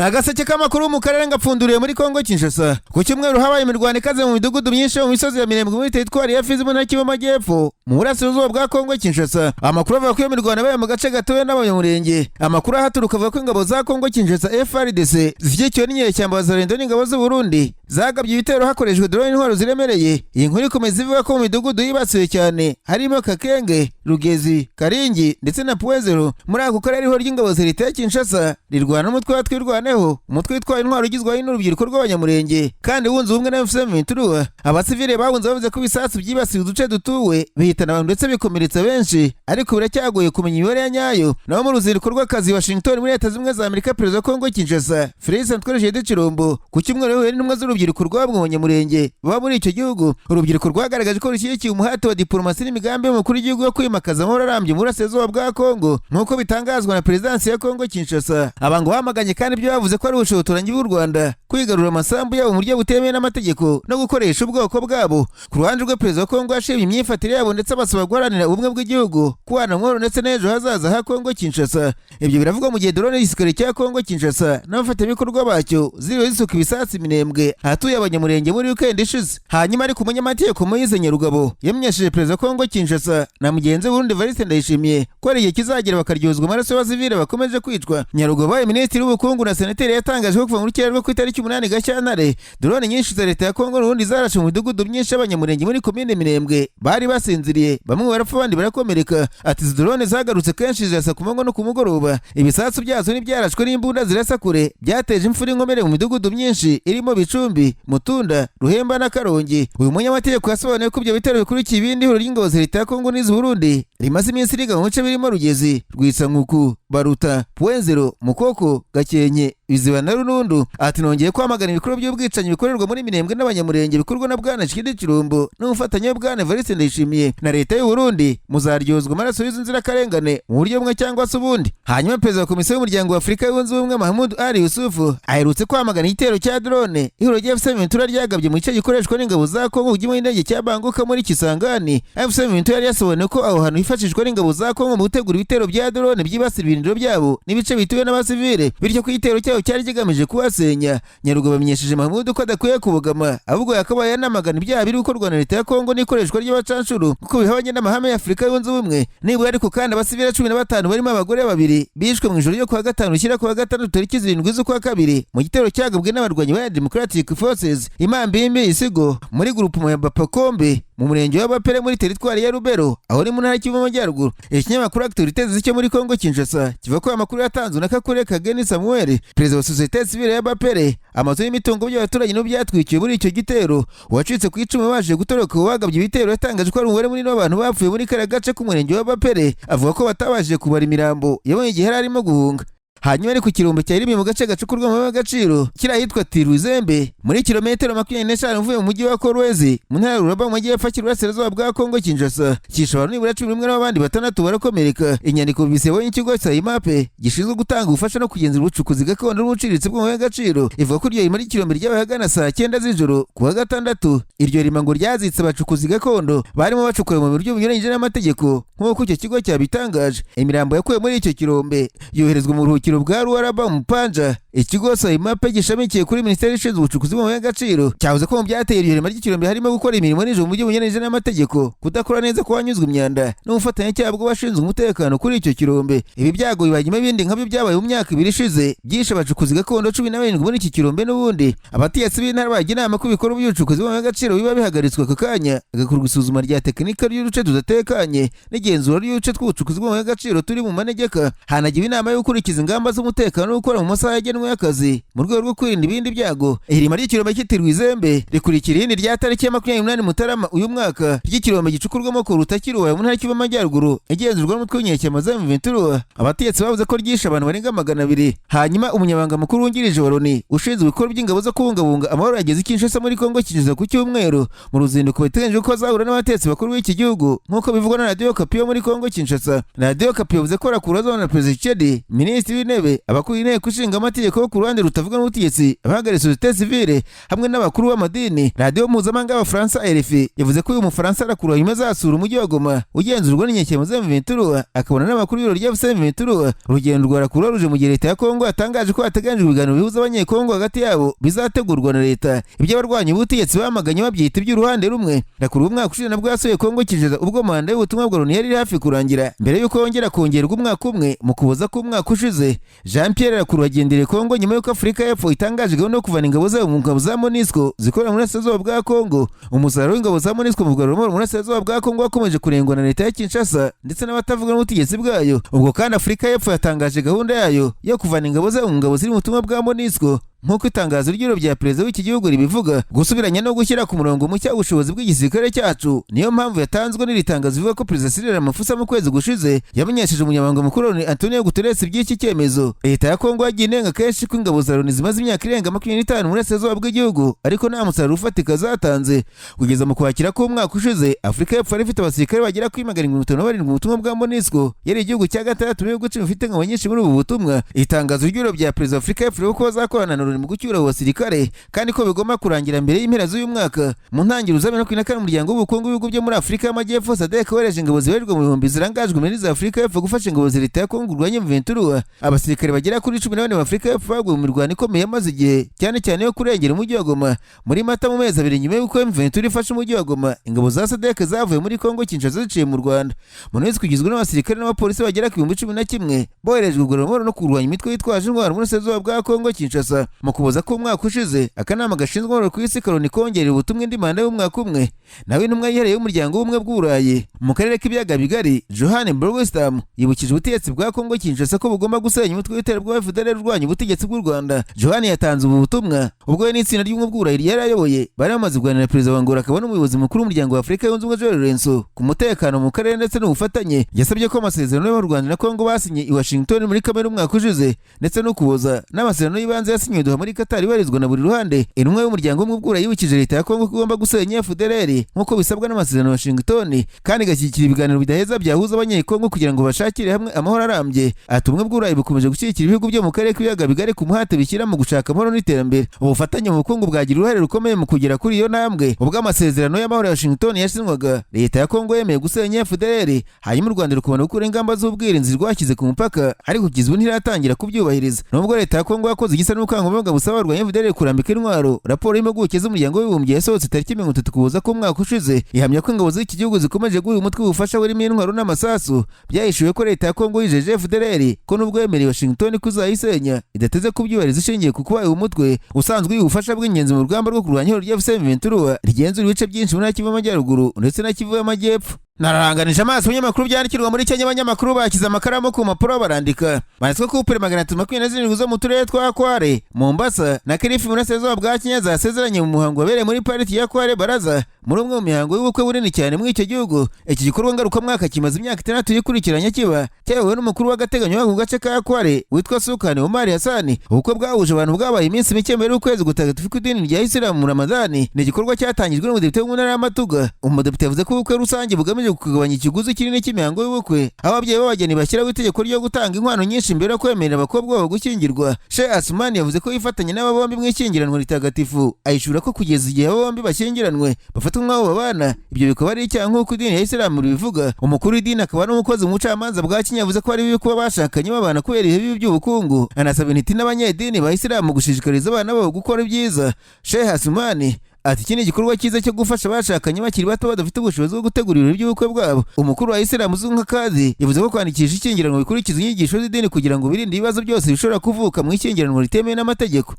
Agaseke k'amakuru mu Karere ngapfunduriye muri Kongo Kinshasa. Ku cyumweru habaye imirwano ikaze mu midugudu myinshi mu misozi ya mirembe muri Twahirwa Fizi mu ntara y'Amajyepfo mu burasirazuba bwa Kongo Kinshasa. Amakuru avuga ko iyo mirwano yabaye mu gace gatoya n'abanyamurenge. Amakuru ahaturuka avuga ko ingabo za Kongo Kinshasa FARDC zishyigikiwe n'inyeshyamba za Lendo n'ingabo z'u Burundi zagabye ibitero hakoreshejwe drone n'intwaro ziremereye. Iyi nkuru ikomeza ivuga ko mu midugudu yibasiwe cyane harimo Kakenge, Rugezi, Karingi ndetse na Puezero. Muri ako karere ho ry'ingabo za leta ya Kinshasa rirwana n'umutwe wa Twirwaneho, umutwe witwaye intwaro ugizwe n'urubyiruko rw'abanyamurenge kandi wunze ubumwe na FCM23. Abasivile bahunze bavuze ko ibisasu byibasiye uduce dutuwe bihitana abantu ndetse bikomeretsa benshi, ariko biracyagoye kumenya imibare ya nyayo. Naho mu ruzinduko rw'akazi Washington muri Leta Zimwe za Amerika, Perezida wa Kongo Kinshasa Felix Antoine Chilombo ku cyumweru yahuye n'intumwa z'urubyiruko rw'abanyamurenge baba muri icyo gihugu. Urubyiruko rwagaragaje ko rushyigikiye umuhate wa diplomasi n'imigambi y'umukuru w'igihugu yo kwimakaza amahoro arambye mu burasirazuba bwa Kongo nk'uko bitangazwa na Perezidansi ya Kongo Kinshasa. Aba ngo bamaganye kandi ibyo bavuze ko ari ubushotoranyi bw'u Rwanda kwigarura amasambu yabo mu buryo butemewe n'amategeko no gukoresha ubwoko bwabo. Ku ruhande rwe Perezida wa Kongo yashimye imyifatire yabo ndetse abasaba guharanira ubumwe bw'igihugu, kubana amahoro ndetse n'ejo hazaza ha Kongo Kinshasa. Ibyo biravugwa mu gihe drone y'igisirikare cya Kongo Kinshasa n'abafatanyabikorwa bacyo ziriwe zisuka ibisasu iminembwe ahatuye abanyamurenge muri weekend ishize. Hanyuma ariko umunyamategeko Moise Nyarugabo yamenyesheje Perezida wa Kongo Kinshasa na mugenzi we Burundi Evariste Ndayishimiye ko ari igihe kizagera bakaryozwa amaraso y'abasivile bakomeje kwicwa. Nyarugabo wabaye Minisitiri w'Ubukungu na Senateri yatangaje ko kuva muri Kirwa ku itariki 8 Gashyantare drone nyinshi za leta ya Kongo n'ubundi zarashe mu midugudu myinshi y'abanyamurenge muri komine Minembwe bari basinziriye, bamwe barapfa abandi barakomereka. Ati izi drone zagarutse kenshi zirasa ku manywa no ku mugoroba. Ibisasu byazo n'ibyarashwe n'imbunda zirasa kure byateje imfura inkomere mu midugudu myinshi irimo Bicumbi, Mutunda, Ruhemba na Karongi. Uyu munyamategeko yasobanuye ko ibyo bitero bikurikiye ibindi ihuriro ry'ingabo za leta ya Kongo n'iz'u Burundi rimaze iminsi riga mu bice birimo Rugezi, Rwisankuku, Baruta, Puezero, Mukoko, Gakenke, Biziba na Runundu. Ati nongeye kwamagana ibikorwa by'ubwicanyi bikorerwa muri Minembwe n'abanyamurenge bikorwa na Bwana Chilombo n'umufatanya wa Bwana Evariste Ndayishimiye na leta y'u Burundi. Muzaryozwa amaraso y'izo nzirakarengane mu buryo bumwe cyangwa se ubundi. Hanyuma Perezida wa Komisiyo y'Umuryango wa Afurika yunze ubumwe Mahmoud Ali Yusufu aherutse kwamagana igitero cya drone ihuriro rya FCM23 ryagabye mu gice gikoreshwa n'ingabo za Kongo ugimo indege cya Banguka muri Kisangani. FCM23 yari yasobanuye ko aho hantu hifashishwa n'ingabo za Kongo mu gutegura ibitero bya drone byibasira ibirindiro byabo n'ibice bituwe n'abasivile, bityo ko igitero cyabo cyari kigamije kubasenya. Nyarugabo bamenyesheje Mahmoud ko adakwiye kubugama, ahubwo yakabaye yanamagana ibyaha biri gukorwa na leta ya Kongo n'ikoreshwa ry'abacanshuro kuko bihabanye n'amahame ya Afurika yunze ubumwe. Nibura ariko kandi abasivile 15 barimo abagore babiri bishwe mu ijoro ryo kuwa gatanu ushyira kuwa gatandatu tariki 7 z'ukwa kabiri mu gitero cyagabwe n'abarwanyi ba Democratic Forces Imambimbi Isigo muri grupu ya Bapakombe mu murenge w'Abapere muri teritwari ya Rubero aho ni mu ntara y'Kivu y'Amajyaruguru. Ikinyamakuru Actualités z'icyo muri Kongo Kinshasa kivuga ko amakuru yatanzwe na Kakure Kageni Samuel, perezida wa Société Civile y'Abapere. Amazu y'imitungo by'abaturage no byatwikiwe muri icyo gitero wacitse ku icumi baje gutoroka wagabye ibitero. Yatangaje ko ari umubare munini w'abantu bapfuye muri kare gace k'umurenge w'Abapere. Avuga ko batabashije kubara imirambo yabonye igihe yari arimo guhunga. Hanyuma ari ku kirombe cya Irimi mu gace gacukurwa mu y'agaciro kirahitwa Tiruzembe muri kilometero 25 uvuye mu mujyi wa Kolwezi mu ntara y'Ururaba mu majyepfo y'Iburasirazuba bwa Kongo Kinshasa. Kisha abantu nibura 11 n'abandi 6 barakomereka. Inyandiko bisewe n'ikigo cya IMAPE gishinzwe gutanga ubufasha no kugenzura ubucukuzi gakondo n'ubuciritse bwo mu y'agaciro ivuga ko iryo muri kirombe ry'abahagana saa 9 z'ijoro kuwa gatandatu. Iryo rima ngo ryazitse abacukuzi gakondo barimo bacukura mu buryo bunyuranyije n'amategeko nk'uko icyo kigo cyabitangaje. Imirambo yakuwe muri icyo kirombe yoherezwa mu ruhukiro bwa Ruaraba Mupanja. Ikigo IMAPE gishamikiye kuri Minisiteri ishinzwe ubucukuzi mu y'agaciro cyavuze ko mu byateye iryo rima ry'ikirombe harimo gukora imirimo nijoro mu buryo bunyuranyije n'amategeko, kudakora neza ko wanyuzwa imyanda n'ubufatanyacyaha bw'abashinzwe umutekano kuri icyo kirombe. Ibi byago bibanyuma ibindi nkabyo byabaye mu myaka 2 ishize byishe abacukuzi gakondo 17 muri iki kirombe. N'ubundi abategetsi b'intara bagira inama ko ibikorwa by'ubucukuzi mu y'agaciro biba bihagaritswe aka kanya, agakorwa isuzuma rya tekinika ry'uduce tudatekanye n'igenzura ry'uduce tw'ubucukuzi mu y'agaciro turi mu manegeka. Hanagiwe inama yo gukurikiza ingamba z'umutekano no gukora mu masaha yagenwe y'akazi mu rwego rwo kwirinda ibindi byago. Irima ry'ikirombe cy'Tirwizembe rikurikira irindi rya tariki ya 28 Mutarama uyu mwaka ry'ikirombe gicukurwamo ko Rutakirwa mu ntara y'Kivu y'Amajyaruguru igenzurwa n'umutwe w'inyeshyamba za M23. Abategetsi bavuze ko ryishe abantu barenga 200. Hanyuma umunyabanga mukuru wungirije wa Loni ushinzwe ibikorwa by'ingabo zo kubungabunga amahoro yageze Kinshasa muri Kongo Kinshasa ku cyumweru mu ruzinduko biteganyije ko azahura n'abategetsi bakuru b'iki gihugu nk'uko bivugwa na Radio Okapi yo muri Kongo Kinshasa. Radio Okapi yavuze ko rakurazo na President Tshisekedi, Minisitiri w'intebe, abakuriye inteko ishinga amategeko bo ku ruhande rutavuga n'ubutegetsi, abahagaritse societe civile hamwe n'abakuru b'amadini. Radio mpuzamahanga y'Abafaransa RFI yavuze ko uyu Mufaransa arakura nyuma azasura umujyi wa Goma ugenzurwa n'inyeshyamba za M23, akabona n'amakuru y'ibiro rya M23. Urugendo rwa Rakura ruje mu gihe leta ya Kongo yatangaje ko hateganyijwe ibiganiro bihuza abanyekongo hagati yabo bizategurwa na leta. Ibyo abarwanya ubutegetsi bamaganye babyita iby'uruhande rumwe. Rakura umwaka ushize nabwo yasuye Kongo Kinshasa ubwo manda y'ubutumwa bwa Loni yari hafi kurangira mbere y'uko yongera kongerwa umwaka umwe mu kuboza k'umwaka ushize. Jean Pierre Rakura agendereye Kongo nyuma y'uko Afurika y'Epfo itangaje gahunda yo kuvana ingabo zayo mu ngabo za MONUSCO zikorera muri Burasirazuba bwa Kongo. Umusaruro w'ingabo za MONUSCO mu Rwanda muri Burasirazuba bwa Kongo wakomeje kurengwa na leta ya Kinshasa ndetse n'abatavuga n'ubutegetsi bwayo. Ubwo kandi Afurika y'Epfo yatangaje gahunda yayo yo kuvana ingabo zayo mu ngabo ziri mu butumwa bwa MONUSCO nk'uko itangazo ry'ibiro bya perezida w'iki gihugu ribivuga. Gusubiranya no gushyira ku murongo mushya ubushobozi bw'igisirikare cyacu niyo mpamvu yatanzwe n'iri tangazo rivuga ko Perezida Cyril Ramaphosa mu kwezi gushize yamenyesheje umunyamabanga mukuru wa Loni Antonio Guterres iby'iki cyemezo. Leta ya Kongo yagiye inenga kenshi ko ingabo za Loni zimaze imyaka irenga 25 mu burasirazuba bw'igihugu ariko nta musaruro ufatika zatanze. Kugeza mu Kwakira k'umwaka ushize, Afurika y'Epfo yari ifite abasirikare bagera kuri 157 mu butumwa bwa MONUSCO, yari igihugu cya gatandatu mu bihugu 10 bifite ingabo nyinshi muri ubu butumwa. Itangazo ry'ibiro bya perezida wa Afurika y'Epfo rivuga ko bazakorana na Loni mu gucyura abo basirikare kandi ko bigomba kurangira mbere y'impera z'uyu mwaka. Mu ntangiriro za 2024 umuryango w'ubukungu w'ibihugu byo muri Afurika y'Amajyepfo SADC wereje ingabo zibarirwa mu bihumbi zirangajwe muri za Afurika y'Epfo gufasha ingabo za leta ya Kongo kurwanya M23. Abasirikare bagera kuri 14 ba Afurika y'Epfo baguye mu mirwano ikomeye yamaze igihe cyane cyane yo kurengera umujyi wa Goma. Muri Mata mu mezi abiri nyuma y'uko M23 ifashe umujyi wa Goma, ingabo za SADC zavuye muri Kongo Kinshasa ziciye mu Rwanda. MONUSCO kugizwe n'abasirikare n'abapolisi bagera ku 11,000 boherejwe kugorora no kurwanya imitwe yitwaje intwaro muri Burasirazuba bwa Kongo Kinshasa. Mu kuboza k'umwaka ushize, akanama gashinzwe amahoro ku isi Karoni kongerera ubutumwa indi manda y'umwaka umwe. Nawe intumwa yihereye y'umuryango w'ubumwe bw'Uburayi mu karere k'ibiyaga bigari Johannes Burgestam yibukije ubutegetsi bwa Kongo Kinshasa ko bugomba gusenya umutwe w'iterabwoba FDLR urwanya ubutegetsi bw'u Rwanda. Johannes yatanze ubu butumwa ubwo we n'itsinda ry'ubumwe bw'Uburayi yari ayoboye bari bamaze kuganira na perezida wa Angola akaba n'umuyobozi mukuru w'umuryango wa Afurika yunze ubumwe Joel Lorenzo ku mutekano mu karere ndetse n'ubufatanye. Yasabye ko amasezerano y'u Rwanda na Kongo basinye i Washington muri Kamena umwaka ushize ndetse no kuboza n'amasezerano y'ibanze yasinywe Doha muri Qatar ibarizwa na buri ruhande. Intumwa y'umuryango w'ubumwe bw'Uburayi yibukije leta ya Kongo ko igomba gusenya FDLR nk'uko bisabwa n'amasezerano ya Washington kandi igashyigikira ibiganiro bidaheza byahuza abanyekongo kugira ngo bashakire hamwe amahoro arambye. Ati ubumwe bw'Uburayi bukomeje gushyigikira ibihugu byo mu karere k'ibiyaga bigari ku muhate bishyira mu gushaka amahoro n'iterambere. Ubufatanye mu bukungu bwagira uruhare rukomeye mu kugera kuri iyo ntambwe. Ubwo amasezerano y'amahoro ya Washington yasinywaga, leta ya Kongo yemeye gusenya FDLR, hanyuma u Rwanda rukubona gukura ingamba z'ubwirinzi rwashyize ku mupaka ariko kugeza ubu ntiratangira kubyubahiriza. Nubwo leta ya Kongo yakoze igisa n'ubukangurambaga busaba abarwanya FDLR kurambika intwaro, raporo y'impuguke z'umuryango w'abibumbye yasohotse tariki 30 Ukuboza k'umwaka ushize ihamya ko ingabo z'iki gihugu zikomeje guha umutwe ubufasha burimo intwaro n'amasasu. Byahishuwe ko leta ya Kongo yijeje FDLR ko nubwo yemereye Washington kuzayisenya idateze kubyubahiriza ishingiye ku kuba uyu mutwe usanzwe ubufasha bw'ingenzi mu rugamba rwo kurwanya ihuriro ry'M23 rigenzura ibice byinshi muri Kivu y'Amajyaruguru ndetse na Kivu y'Amajyepfo. Nararanganije amaso ibinyamakuru byandikirwa muri Kenya. Abanyamakuru bakize amakaramu ku mpapuro barandika banditswe ko upure 327 zo mu turere twa Kware, Mombasa na Kilifi mu burasirazuba bwa Kenya zasezeranye mu muhango wabereye muri pariki ya Kware Baraza muri umwe mu mihango y'ubukwe bunini cyane muri icyo gihugu. Iki gikorwa ngarukamwaka kimaze imyaka 6 yikurikiranya kiba cyayobowe n'umukuru w'agateganyo w'ako gace ka Kware witwa Sukani Omar Hassan. Ubukwe bwahuje abantu bwabaye iminsi mike mbere y'ukwezi gutagatifu kw'idini rya Islam mu Ramadani. Ni igikorwa cyatangijwe n'umudepite w'Intara y'Amatuga. Umudepite yavuze ko ubukwe rusange bugamije kugabanya ikiguzi kinini cy'imihango y'ubukwe, aho ababyeyi b'abageni bashyiraho itegeko ryo gutanga inkwano nyinshi mbere yo kwemerera abakobwa babo gushyingirwa. Sheikh Asmani yavuze ko yifatanya n'aba bombi mu ishyingiranwa ritagatifu, ayishura ko kugeza igihe abo bombi bashyingiranwe bafatwa nk'abo babana ibyo bikaba ari icyaha nk'uko idini ya Islam ribivuga. Umukuru w'idini akaba n'umukozi mu bucamanza bwa Kenya yavuze ko ari bibi kuba bashakanye babana kubera ibibi by'ubukungu. Anasaba intiti n'abanyedini ba Islam gushishikariza abana babo gukora ibyiza. Sheikh Asmani ati iki ni igikorwa cyiza cyo gufasha abashakanye bakiri bato badafite ubushobozi bwo gutegura ibirori by'ubukwe bwabo. Umukuru wa Islam uzwi nka Kazi yavuze ko kwandikisha ishyingiranwa bikurikiza inyigisho z'idini kugira ngo birinde ibibazo byose bishobora kuvuka mu ishyingiranwa ritemewe n'amategeko.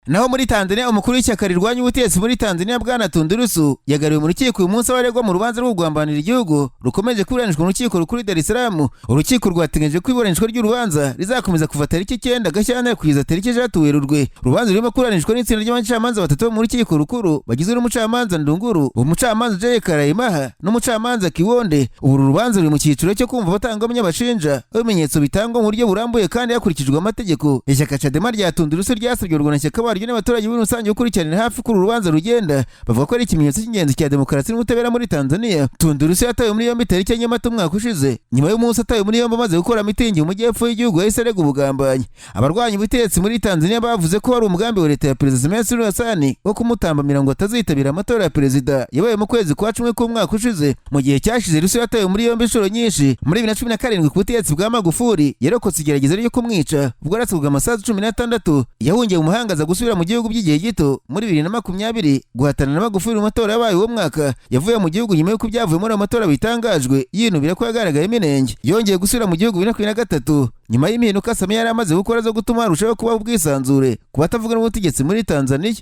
Naho muri Tanzania umukuru w'ishyaka rirwanya ubutegetsi muri Tanzania Bwana Tundu Lissu yagariwe mu rukiko uyu munsi abaregwa mu rubanza rwo kugambanira igihugu rukomeje kuburanishwa mu rukiko rukuru Dar es Salaam. Urukiko rwateganyije ko iburanishwa ry'urubanza rizakomeza kuva tariki 9 Gashyantare kugeza tariki 6 Werurwe. Urubanza rurimo kuburanishwa n'itsinda ry'abacamanza batatu mu rukiko rukuru bagizwe n'umucamanza Ndunguru, umucamanza Jay Karayimaha n'umucamanza Kiwonde. Uru rubanza ruri mu cyiciro cyo kumva abatangabuhamya bashinja ibimenyetso bitangwa mu buryo burambuye kandi hakurikijwe amategeko. Ishyaka Chadema rya Tundu Lissu ryasabye urwanashyaka waryo n'abaturage muri rusange gukurikiranira hafi kuri urubanza rugenda bavuga ko ari ikimenyetso cy'ingenzi cya demokarasi n'ubutabera muri Tanzania. Tundurusi yatawe muri yombi tariki ya Nyamata umwaka ushize nyuma y'umunsi atawe muri yombi amaze gukora mitingi mu majyepfo y'igihugu yahise arega ubugambanyi. Abarwanya ubutegetsi muri Tanzania bavuze ko hari umugambi wa leta ya Perezida Samia Suluhu Hassan wo kumutambamira ngo atazitabira amatora ya perezida yabaye mu kwezi kwa 10 k'umwaka ushize. Mu gihe cyashize Rusi yatawe muri yombi inshuro nyinshi. Muri 2017 ku butegetsi bwa Magufuli yarokotse igerageza ryo kumwica ubwo aratsubwa amasaha 16 yahungiye mu mahanga aza gusubira mu gihugu by'igihe gito muri 2020 guhatana na Magufuli mu matora yabaye uwo mwaka. Yavuye mu gihugu nyuma y'uko byavuye muri amatora bitangajwe yinubira ko yagaragaye iminenge. Yongeye gusubira mu gihugu 2023 nyuma y'impinduka Samia yari amaze gukora zo gutuma arushaho kuba ubwisanzure ku batavuga n'ubutegetsi muri Tanzania.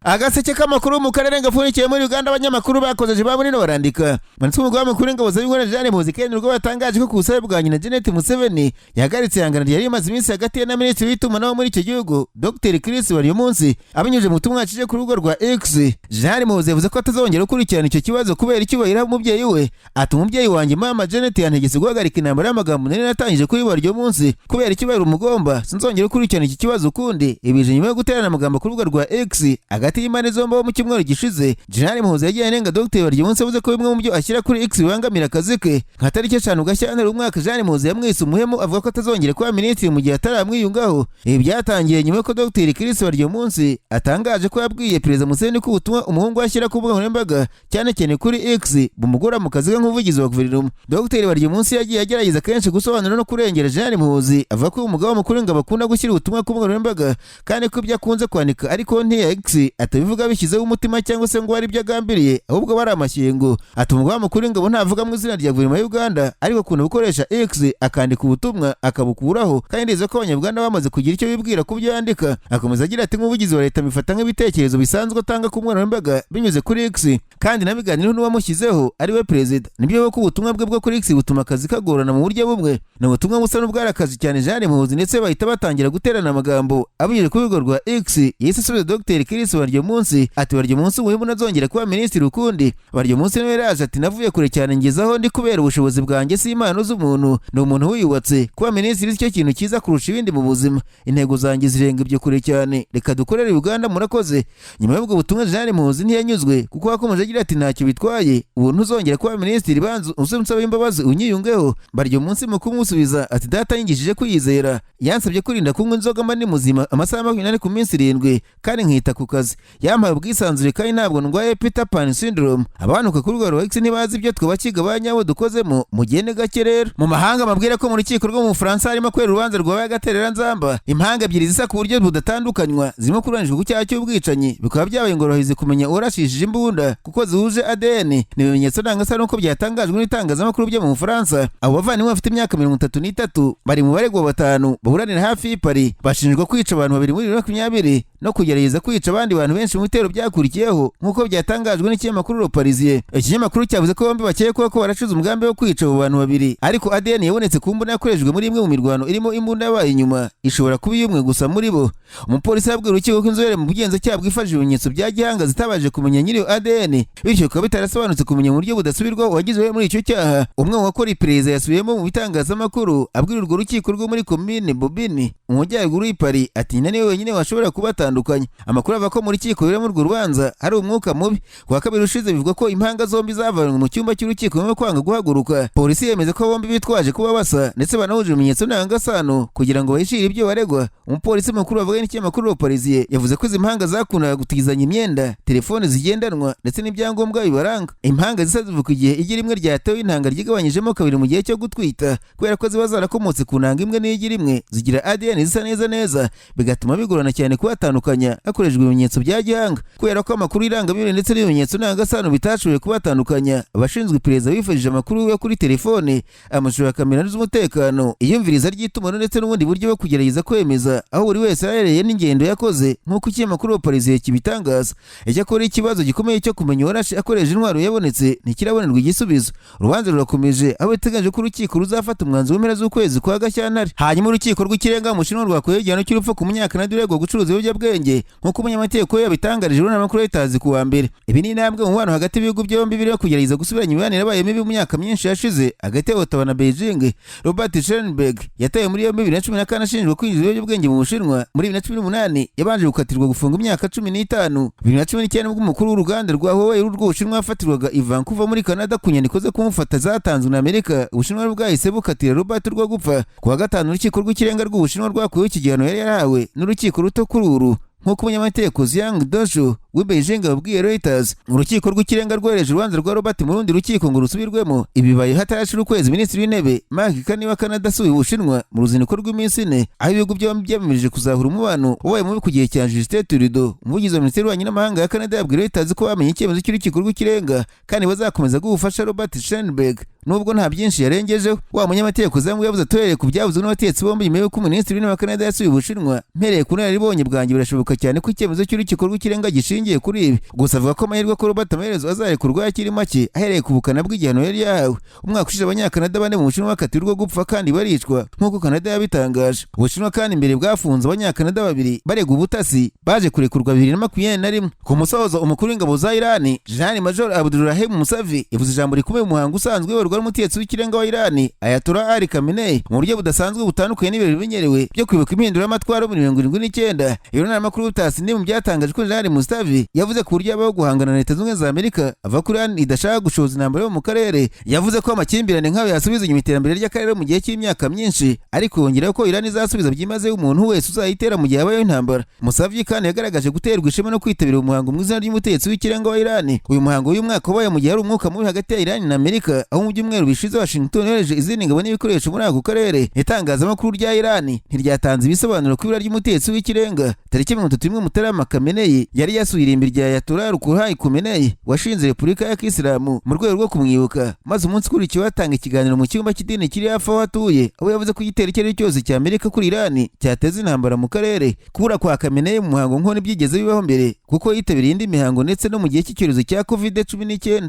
Agaseke k'amakuru mu karere gapfundikiye muri Uganda abanyamakuru bakozeje babonino barandika manitse umugaba mukuru w'ingabo za Uganda Jean Muzikeni ubwo batangaje ko ku busabe bwa nyina Janet Museveni yahagaritse ihangana ryari rimaze iminsi hagati ye na minisitiri w'itumanaho muri icyo gihugu Dr Chris wari munsi abinyuje mu butumwa yacishije ku rugo rwa X. Jean Muzikeni yavuze ko atazongera gukurikirana icyo kibazo kubera icyubahiro umubyeyi we. Ati umubyeyi wanjye mama Janet yantegetse guhagarika intambara y'amagambo nari natangije kuri waryo munsi kubera icyubahiro umugomba sinzongera gukurikirana iki kibazo ukundi. Ibije nyuma yo guterana amagambo ku rugo rwa X y'imane zombi mu cyumweru gishize. Jean Muzikeni yagiye anenga Dr Baryomunsi avuze ko bimwe mu byo ashyira kuri X bibangamira akazi ke. Nka tariki 5 Gashyantare umwaka Jean Muzikeni yamwise umuhemu avuga ko atazongera kuba minisitiri mu gihe ataramwiyungaho. Ibi byatangiye nyuma ko Dr Chris Baryomunsi atangaje ko yabwiye Perezida Museveni ko ubutumwa umuhungu ashyira ku mbuga nkoranyambaga cyane cyane kuri X bumugora mu kazi ke nk'umuvugizi wa guverinoma. Dr Baryomunsi yagiye agerageza kenshi gusobanura no kurengera Jean Muzikeni avuga ko umugabo mukuru w'ingabo akunda gushyira ubutumwa ku mbuga nkoranyambaga kandi ko ibyo akunze kwandika ariko ntiya X atabivuga bishyizeho umutima cyangwa se ngo ari ibyo agambiriye ahubwo bari amashyengo. Ati umugaba mukuru w'ingabo ntavuga mu izina rya guverinoma y'u Uganda ariko akunda gukoresha X akandika ubutumwa akabukuraho kandi ndizera ko abanyarwanda bamaze kugira icyo bibwira ku byo yandika. Akomeza agira ati nk'ubugizi wa leta bifata nk'ibitekerezo bisanzwe atanga ku mbuga nkoranyambaga binyuze kuri X kandi nabiganiriyeho n'uwamushyizeho ari we perezida. Nibyo ko ubutumwa bwe bwo kuri X butuma akazi kagorana mu buryo bumwe. Ni ubutumwa busa n'ubwarakazi cyane Jean Muzikeni ndetse bahita batangira guterana amagambo abinyuje ku rugo rwa X. Yise asubiza Dr Chris Baryomunsi ati Baryomunsi umuhemu nazongera kuba minisitiri ukundi. Baryomunsi nawe yaraje ati navuye kure cyane ngezaho ndi kubera ubushobozi bwanjye si impano z'umuntu ni umuntu wiyubatse. Kuba minisitiri cyo kintu cyiza kurusha ibindi mu buzima. Intego zanjye zirenga ibyo kure cyane reka dukorere Uganda murakoze. Nyuma y'ubwo butumwa Jean Muzikeni ntiyanyuzwe kuko yakomeje agira ati ntacyo bitwaye ubu ntuzongera kuba minisitiri banzu usaba imbabazi unyiyungeho. Baryomunsi mu kumusubiza ati data yingishije kwiyizera yansabye kurinda kunywa inzoga mba ni muzima amasaha 24 ku minsi 7 kandi nkita ku kazi. Yampaye ubwisanzure kandi ntabwo ndwaye Peter Pan syndrome. Abanuka ku rugo rwa X ntibazi ibyo twabakiga banyabo dukozemo mugende gake rero. Mu mahanga mabwira ko mu rukiko rwo mu Faransa harimo kwera urubanza rwabaye agaterera nzamba. Impanga ebyiri zisa ku buryo budatandukanywa zirimo kuranishwa ku cyaha cy'ubwicanyi bikaba byabaye ngorohize kumenya urashishije imbunda kuko zihuje ADN. Nibimenyetso nangasa nuko byatangajwe n'itangazamakuru byo mu Faransa. Abo bavandimwe bafite imyaka 33 bari mu baregwa 5 baburanira hafi y'Ipari bashinjwa kwica abantu 2 muri 2020 no kugerageza kwica abandi bantu benshi mu bitero byakurikiyeho nk'uko byatangajwe n'ikinyamakuru Le Parisien. Ikinyamakuru cyavuze ko bombi bakekwa ko baracuza umugambi wo kwica abo bantu 2 ariko ADN yabonetse ku mbunda yakoreshejwe muri imwe mu mirwano irimo imbunda yabaye inyuma ishobora kuba iy'umwe gusa muri bo. Umupolisi yabwiye urukiko ko inzobere mu bugenzacyaha bwifashishije ibimenyetso bya gihanga zitabaje kumenya nyiri ADN bityo ko bitarasobanutse kumenya mu buryo budasubirwaho uwagizwe muri icyo cyaha. Umwe mu bakora iperereza yasubiyemo mu bitangazamakuru abwira urwo rukiko rwo muri komine Bobini umujyaruguru y'Ipari ati nyina niwe wenyine washobora kubatandukanya. Amakuru ava ko muri rukiko rero mu rwo rubanza hari umwuka mubi. Kwa kabiri ushize bivuga ko impanga zombi zavanwe mu cyumba cy'urukiko nyuma yo kwanga guhaguruka. Polisi yemeza ko bombi bitwaje kuba basa ndetse banahuje ibimenyetso ntangasano kugira ngo bahishire ibyo baregwa. Umupolisi mukuru wavuga n'ikinyamakuru Le Parisien yavuze ko izi impanga zakundaga gutizanya imyenda, telefone zigendanwa ndetse n'ibyangombwa bibaranga. Impanga zisa zivuka igihe igira imwe ryatewe intanga ryigabanyijemo kabiri mu gihe cyo gutwita kubera ko ziba zarakomotse ku ntanga imwe n'igira imwe zigira ADN zisa neza bigatuma bigorana cyane kubatandukanya hakoreshejwe ibimenyetso bya gihanga. Kubera ko amakuru irangamibere ndetse n'ibimenyetso ntangasano bitashoboye kubatandukanya abashinzwe iperereza bifashishije amakuru yo kuri telefone, amashusho ya kamera z'umutekano, iyumviriza ry'itumanaho ndetse n'ubundi buryo bwo kugerageza kwemeza aho buri wese yarereye n'ingendo yakoze nk'uko ikinyamakuru Le Parisien kibitangaza. Icyakora ikibazo gikomeye cyo kumenya uwarashe akoresheje intwaro yabonetse ntikirabonerwa igisubizo. Urubanza rurakomeje aho biteganyijwe ko urukiko ruzafata umwanzuro w'impera z'ukwezi kwa Gashyantare. Hanyuma urukiko rw'ikirenga mu Bushinwa rwakoze igihano cy'urupfu ku munyakanada uregwa gucuruza ibiyobyabwenge ibiyobyabwenge nk'uko umunyamategeko yabitangarije n'amakuru y'itazi ku wa mbere. Ibi ni intambwe mu mubano hagati y'ibihugu byombi birimo kugerageza gusubiranya imibanire yabaye mibi mu myaka myinshi yashize hagati ya Ottawa na Beijing. Robert Schoenberg yatawe muri yombi 2014 ashinjwa kwinjiza ibiyobyabwenge mu Bushinwa. Muri 2018 yabanje gukatirwa gufunga imyaka 15. 2019 nibwo umukuru w'uruganda rwa Huawei rw'Ubushinwa yafatirwaga i Vancouver muri Canada ku nyandiko zo kumufata zatanzwe na Amerika. Ubushinwa bwahise bukatira Robert rwo gupfa. Ku wa gatanu urukiko rw'ikirenga rw'Ubushinwa rwakuyeho iki gihano yari yarahawe n'urukiko ruto kuri uru nk'uko umunyamategeko Zhang Doshu w'i Beijing abwiye Reuters. Urukiko rw'ikirenga rwohereje urubanza rwa Robert mu rundi rukiko ngo rusubirwemo. Ibi bibaye hatarashira ukwezi Minisitiri w'Intebe Mark Carney wa Canada asuye Ubushinwa mu ruzinduko rw'iminsi 4 aho ibihugu byombi byemeje kuzahura umubano wabaye mubi ku gihe cya Justin Trudeau. Umuvugizi wa Minisiteri y'Ububanyi n'Amahanga ya Canada yabwiye Reuters ko bamenye icyemezo cy'urukiko rw'ikirenga kandi bazakomeza gufasha Robert Schoenberg nubwo nta byinshi yarengejeho. Wa munyamategeko Zhang yavuze atoreye ku byavuzwe n'abatetsi bombi nyuma y'uko Minisitiri w'Intebe wa Canada yasuye Ubushinwa. Mpereye ku nararibonye bwanjye birashoboka cyane ko icyemezo cy'urukiko rw'ikirenga gishingiye kuri ibi. Gusa avuga ko amahirwe ko Robert amaherezo azarekurwa akiri make ahereye ku bukana bw'igihano yari yahawe. Umwaka ushize abanyakanada bane mu Bushinwa bakatirwa gupfa kandi baricwa nk'uko Canada yabitangaje. Ubushinwa kandi mbere bwafunze abanyakanada 2 barega ubutasi baje kurekurwa 2021. Ku musozo umukuru w'ingabo za Iran General Major Abdulrahim Musavi yavuze ijambo rikomeye mu muhango usanzwe werwa n'umutetsi w'ikirenga wa Iran Ayatollah Ali Khamenei mu buryo budasanzwe butandukanye n'ibirori bimenyerewe byo kwibuka impinduramatwara muri 1979. Iyo nama makuru utasi ni mu byatangaje ko General Musavi yavuze ku buryo abaho guhangana na Leta Zunze za Amerika ava kuri Iran idashaka gushoza intambara yo mu karere. Yavuze ko amakimbirane nk'ayo yasubiza inyuma iterambere ry'akarere mu gihe cy'imyaka myinshi, ariko yongeraho ko Iran izasubiza byimazeyo umuntu wese uzayitera mu gihe habayeho intambara. Musavi kandi yagaragaje guterwa ishema no kwitabira umuhango mu izina ry'umutetsi w'ikirenga wa Iran. Uyu muhango w'uyu mwaka wabaye mu gihe hari umwuka mubi hagati ya Iran na Amerika, aho mu byumweru bishize Washington yohereje izindi ngabo n'ibikoresho muri ako karere. Itangazamakuru rya Iran ntiryatanze ibisobanuro ku ibura ry'umutetsi w'ikirenga. Tariki 31 Mutarama Khamenei yari yasuye irimbi rya Ayatollah Khamenei washinze Repubulika ya Kisilamu mu rwego rwo kumwibuka, maze umunsi ukurikiyeho atanga ikiganiro mu cyumba cy'idini kiri hafi aho atuye, aho yavuze ko igitero icyo ari cyo cyose cya Amerika kuri Iran cyateza intambara mu karere. Kubura kwa Khamenei mu muhango nk'uwo ntibyigeze bibaho mbere kuko yitabiriye indi mihango ndetse no mu gihe cy'icyorezo cya COVID-19.